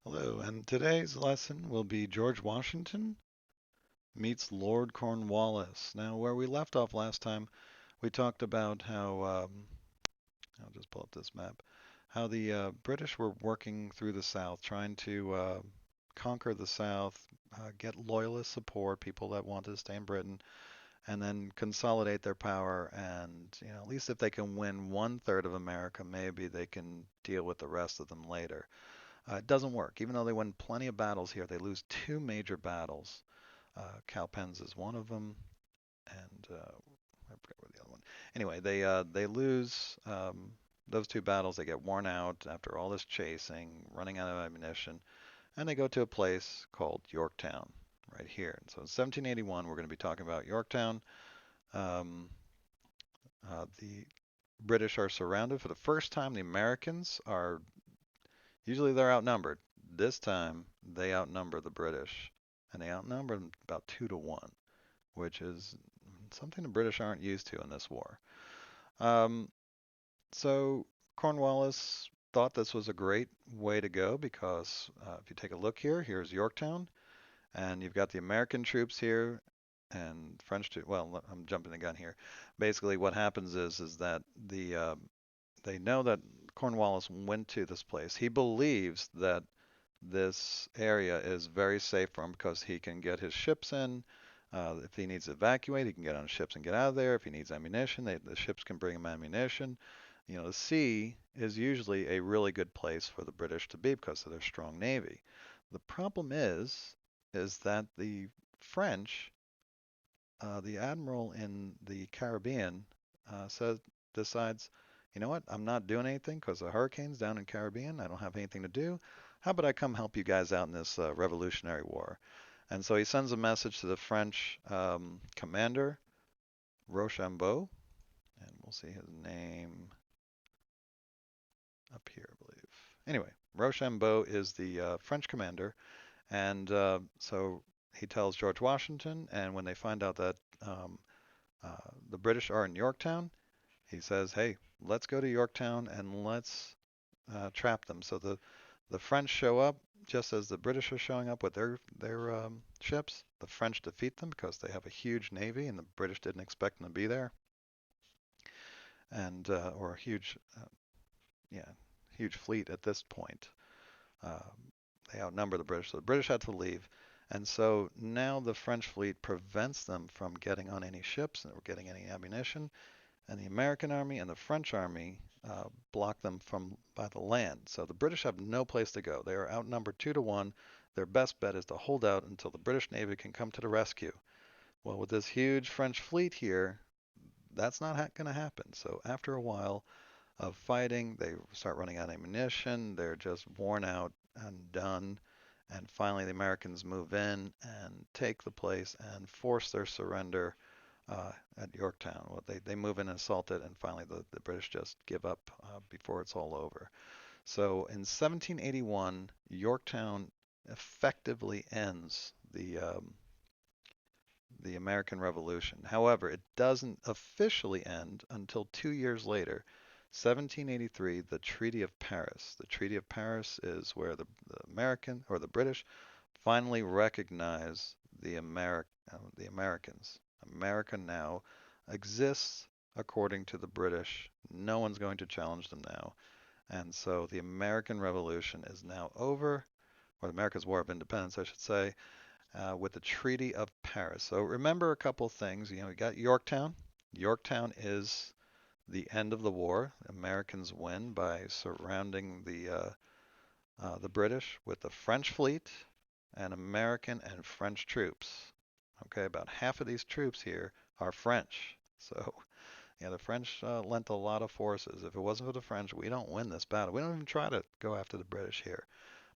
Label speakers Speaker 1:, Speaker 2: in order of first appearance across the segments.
Speaker 1: Hello, and today's lesson will be George Washington meets Lord Cornwallis. Now, where we left off last time, we talked about how, I'll just pull up this map, how the British were working through the South, trying to conquer the South, get loyalist support, people that wanted to stay in Britain, and then consolidate their power. And, at least if they can win one third of America, maybe they can deal with the rest of them later. It doesn't work. Even though they win plenty of battles here, they lose two major battles. Cowpens is one of them, and I forget where the other one. Anyway, they lose those two battles. They get worn out after all this chasing, running out of ammunition, and they go to a place called Yorktown, right here. And so in 1781, we're going to be talking about Yorktown. Um, the British are surrounded for the first time. The Americans are usually they're outnumbered. This time they outnumber the British, and they outnumber them about 2-1, which is something the British aren't used to in this war. Um, so Cornwallis thought this was a great way to go because if you take a look here, here's Yorktown, and you've got the American troops here and French troops. Well, I'm jumping the gun here. Basically, what happens is that they know that Cornwallis went to this place. He believes that this area is very safe for him because he can get his ships in. If he needs to evacuate, he can get on ships and get out of there. If he needs ammunition, the ships can bring him ammunition. The sea is usually a really good place for the British to be because of their strong navy. The problem is that the French, the admiral in the Caribbean, says decides, you know what? I'm not doing anything because the hurricane's down in Caribbean. I don't have anything to do. How about I come help you guys out in this Revolutionary War? And so he sends a message to the French commander, Rochambeau, and we'll see his name up here, I believe. Anyway, Rochambeau is the French commander, and so he tells George Washington, and when they find out that the British are in Yorktown, he says, "Hey, let's go to Yorktown and let's trap them." So the French show up just as the British are showing up with their ships. The French defeat them because they have a huge navy, and the British didn't expect them to be there, and or a yeah, huge fleet at this point. Uh, they outnumber the British, so the British had to leave. And so now the French fleet prevents them from getting on any ships or getting any ammunition, and the American army and the French army block them from by the land. So the British have no place to go. They are outnumbered 2-1. Their best bet is to hold out until the British Navy can come to the rescue. Well, with this huge French fleet here, that's not going to happen. So after a while of fighting, they start running out of ammunition. They're just worn out and done. And finally, the Americans move in and take the place and force their surrender at Yorktown. Well, they move in and assault it, and finally the British just give up before it's all over. So in 1781, Yorktown effectively ends the American Revolution. However, it doesn't officially end until 2 years later, 1783, the Treaty of Paris. The Treaty of Paris is where the American or the British finally recognize the Americans. America now exists according to the British. No one's going to challenge them now. And so the American Revolution is now over, or America's War of Independence, I should say, with the Treaty of Paris. So remember a couple things. We got Yorktown. Yorktown is the end of the war. Americans win by surrounding the British with the French fleet and American and French troops. Okay, about half of these troops here are French. So, yeah, the French lent a lot of forces. If it wasn't for the French, we don't win this battle. We don't even try to go after the British here.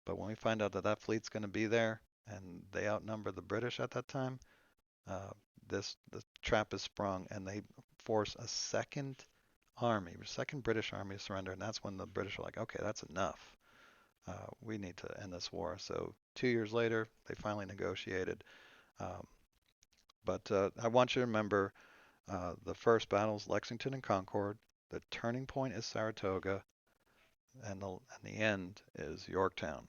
Speaker 1: But when we find out that that fleet's going to be there and they outnumber the British at that time, uh, the trap is sprung and they force a second British army to surrender. And that's when the British are like, okay, that's enough. We need to end this war. So 2 years later, they finally negotiated. Um, but I want you to remember the first battles, Lexington and Concord. The turning point is Saratoga, and the end is Yorktown.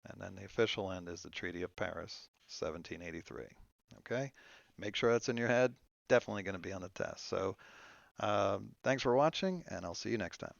Speaker 1: And then the official end is the Treaty of Paris, 1783. Okay? Make sure that's in your head. Definitely going to be on the test. So thanks for watching, and I'll see you next time.